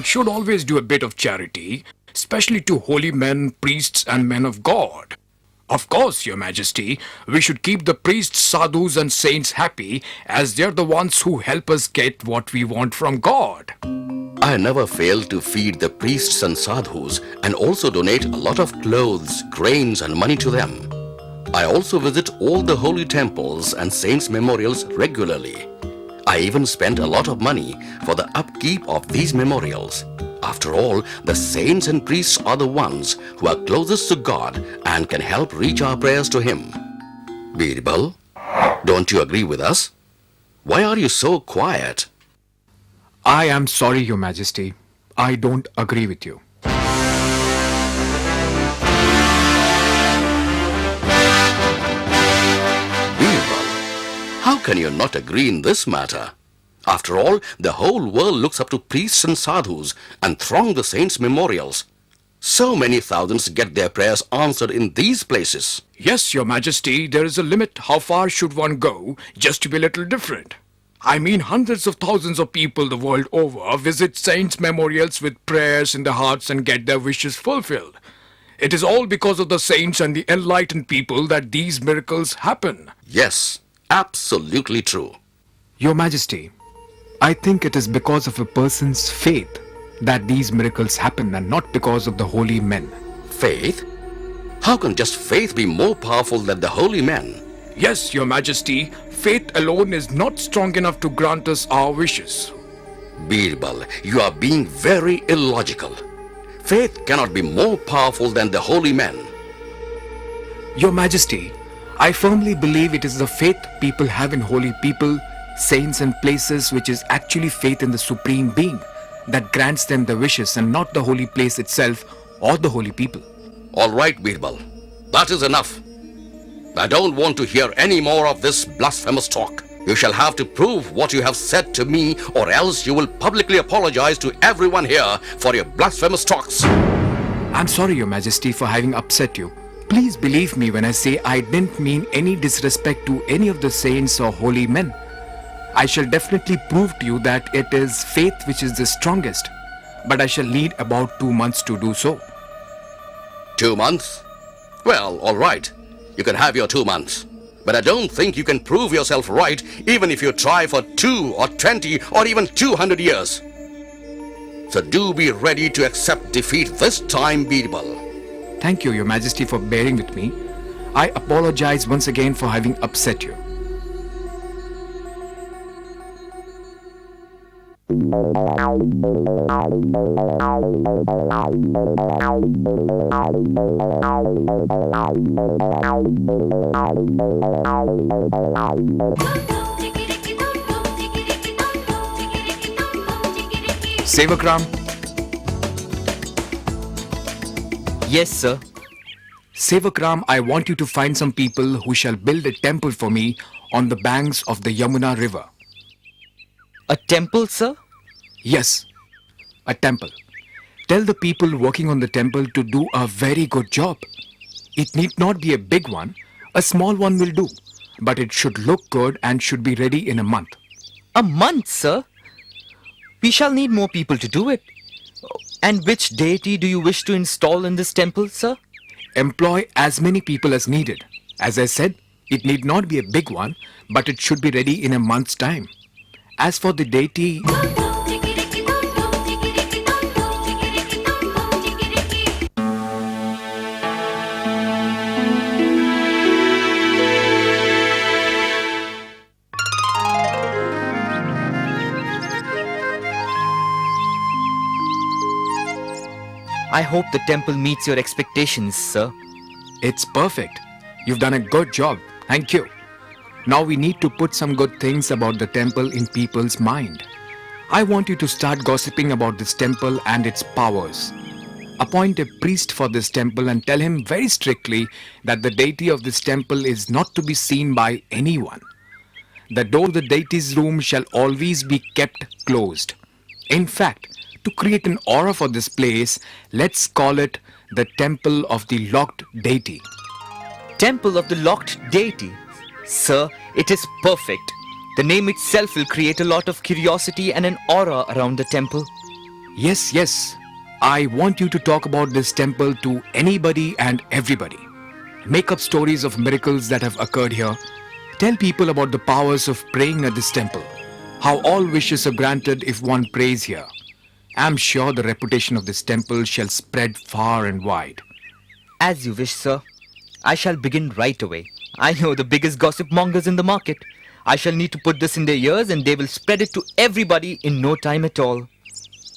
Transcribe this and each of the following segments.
one should always do a bit of charity, especially to holy men, priests, and men of God. Of course, Your Majesty, we should keep the priests, sadhus, and saints happy, as they're the ones who help us get what we want from God. I never fail to feed the priests and sadhus and also donate a lot of clothes, grains, and money to them. I also visit all the holy temples and saints' memorials regularly. I even spend a lot of money for the upkeep of these memorials. After all, the saints and priests are the ones who are closest to God and can help reach our prayers to Him. Birbal, don't you agree with us? Why are you so quiet? I am sorry, Your Majesty. I don't agree with you. Birbal, how can you not agree in this matter? After all, the whole world looks up to priests and sadhus and throng the saints' memorials. So many thousands get their prayers answered in these places. Yes, Your Majesty, there is a limit how far should one go just to be a little different. I mean, hundreds of thousands of people the world over visit saints' memorials with prayers in their hearts and get their wishes fulfilled. It is all because of the saints and the enlightened people that these miracles happen. Yes, absolutely true. Your Majesty, I think it is because of a person's faith that these miracles happen and not because of the holy men. Faith? How can just faith be more powerful than the holy men? Yes, Your Majesty, faith alone is not strong enough to grant us our wishes. Birbal, you are being very illogical. Faith cannot be more powerful than the holy men. Your Majesty, I firmly believe it is the faith people have in holy people, saints and places which is actually faith in the Supreme Being that grants them the wishes and not the holy place itself or the holy people. All right, Birbal, that is enough. I don't want to hear any more of this blasphemous talk. You shall have to prove what you have said to me, or else you will publicly apologize to everyone here for your blasphemous talks. I'm sorry, Your Majesty, for having upset you. Please believe me when I say I didn't mean any disrespect to any of the saints or holy men. I shall definitely prove to you that it is faith which is the strongest, but I shall need about 2 months to do so. 2 months? Well, all right. You can have your 2 months. But I don't think you can prove yourself right even if you try for 2 or 20 or even 200 years. So do be ready to accept defeat this time, Birbal. Thank you, Your Majesty, for bearing with me. I apologize once again for having upset you. Sevakram. Yes, sir. Sevakram, I want you to find some people who shall build a temple for me on the banks of the Yamuna river. A temple, sir? Yes, a temple. Tell the people working on the temple to do a very good job. It need not be a big one. A small one will do. But it should look good and should be ready in a month. A month, sir? We shall need more people to do it. And which deity do you wish to install in this temple, sir? Employ as many people as needed. As I said, it need not be a big one, but it should be ready in a month's time. As for the deity... I hope the temple meets your expectations, sir. It's perfect. You've done a good job. Thank you. Now we need to put some good things about the temple in people's mind. I want you to start gossiping about this temple and its powers. Appoint a priest for this temple and tell him very strictly that the deity of this temple is not to be seen by anyone. The door of the deity's room shall always be kept closed. In fact, to create an aura for this place, let's call it the Temple of the Locked Deity. Temple of the Locked Deity? Sir, it is perfect. The name itself will create a lot of curiosity and an aura around the temple. Yes, yes. I want you to talk about this temple to anybody and everybody. Make up stories of miracles that have occurred here. Tell people about the powers of praying at this temple. How all wishes are granted if one prays here. I'm sure the reputation of this temple shall spread far and wide. As you wish, sir. I shall begin right away. I know the biggest gossip mongers in the market. I shall need to put this in their ears and they will spread it to everybody in no time at all.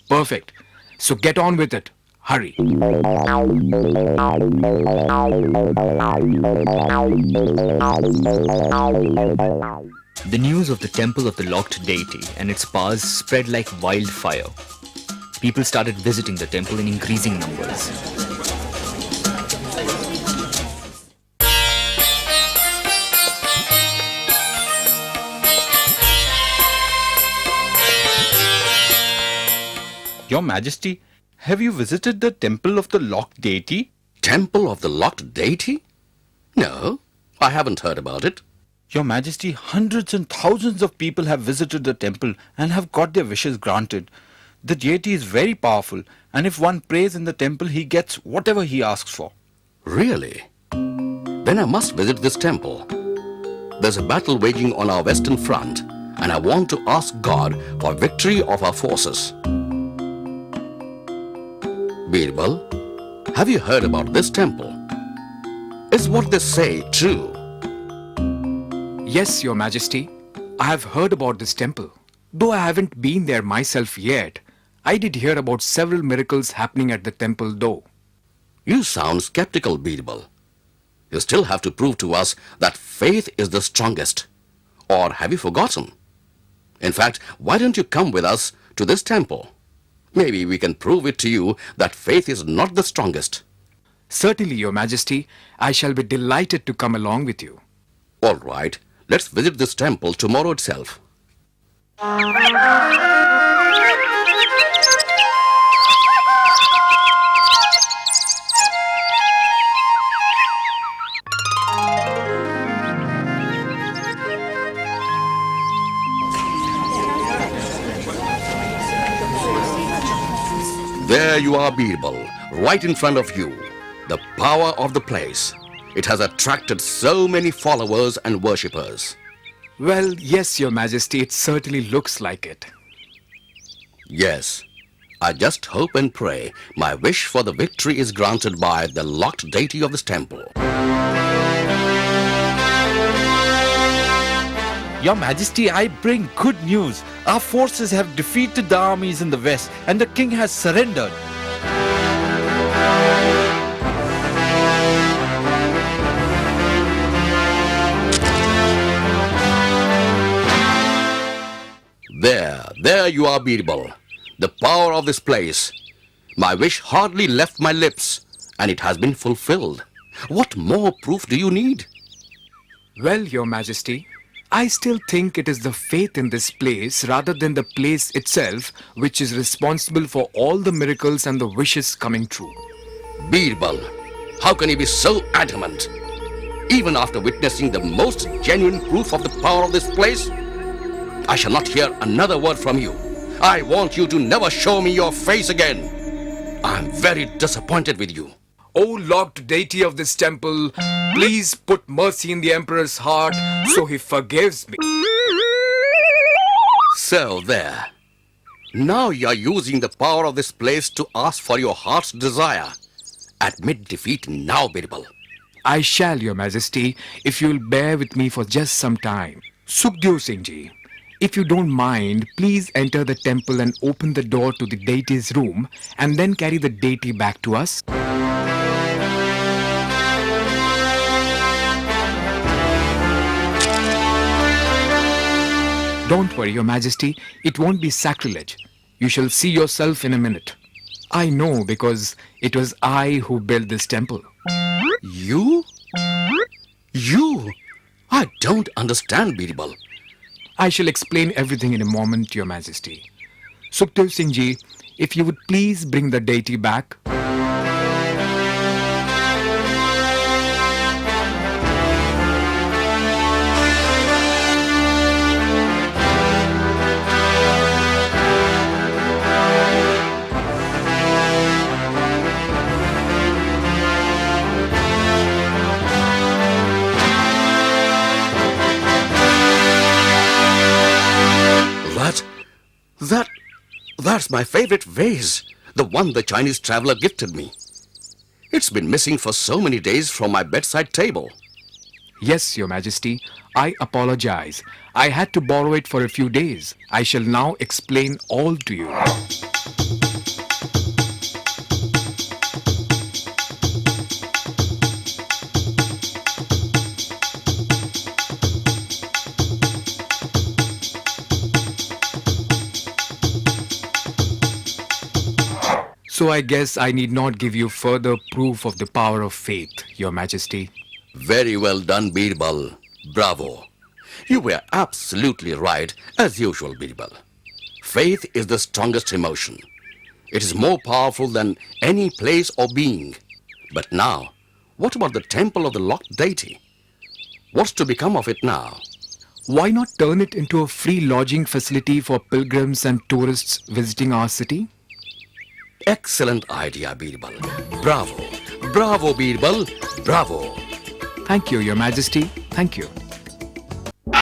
Perfect. So get on with it. Hurry. The news of the temple of the locked deity and its powers spread like wildfire. People started visiting the temple in increasing numbers. Your Majesty, have you visited the temple of the locked deity? Temple of the Locked Deity? No, I haven't heard about it. Your Majesty, hundreds and thousands of people have visited the temple and have got their wishes granted. The deity is very powerful, and if one prays in the temple, he gets whatever he asks for. Really? Then I must visit this temple. There's a battle waging on our western front, and I want to ask God for victory of our forces. Birbal, have you heard about this temple? Is what they say true? Yes, Your Majesty. I have heard about this temple. Though I haven't been there myself yet, I did hear about several miracles happening at the temple though. You sound skeptical, Birbal. You still have to prove to us that faith is the strongest. Or have you forgotten? In fact, why don't you come with us to this temple? Maybe we can prove it to you that faith is not the strongest. Certainly, Your Majesty, I shall be delighted to come along with you. All right, let's visit this temple tomorrow itself. There you are, Birbal, right in front of you. The power of the place. It has attracted so many followers and worshippers. Well, yes, Your Majesty, it certainly looks like it. Yes, I just hope and pray my wish for the victory is granted by the locked deity of this temple. Your Majesty, I bring good news. Our forces have defeated the armies in the west, and the king has surrendered. There you are, Birbal. The power of this place. My wish hardly left my lips, and it has been fulfilled. What more proof do you need? Well, Your Majesty, I still think it is the faith in this place rather than the place itself which is responsible for all the miracles and the wishes coming true. Birbal, how can you be so adamant? Even after witnessing the most genuine proof of the power of this place, I shall not hear another word from you. I want you to never show me your face again. I'm very disappointed with you. O locked deity of this temple, please put mercy in the Emperor's heart so he forgives me. So there. Now you are using the power of this place to ask for your heart's desire. Admit defeat now, Birbal. I shall, Your Majesty, if you will bear with me for just some time. Sukhdev Singh Ji, if you don't mind, please enter the temple and open the door to the deity's room and then carry the deity back to us. Don't worry, Your Majesty, it won't be sacrilege. You shall see yourself in a minute. I know because it was I who built this temple. You? You? I don't understand, Birbal. I shall explain everything in a moment, Your Majesty. Sukhdev Singh Ji, if you would please bring the deity back. That's my favorite vase, the one the Chinese traveler gifted me. It's been missing for so many days from my bedside table. Yes, Your Majesty, I apologize. I had to borrow it for a few days. I shall now explain all to you. So I guess I need not give you further proof of the power of faith, Your Majesty. Very well done, Birbal. Bravo. You were absolutely right, as usual, Birbal. Faith is the strongest emotion. It is more powerful than any place or being. But now, what about the temple of the locked deity? What's to become of it now? Why not turn it into a free lodging facility for pilgrims and tourists visiting our city? Excellent idea, Birbal. Bravo. Bravo, Birbal. Bravo. Thank you, Your Majesty. Thank you.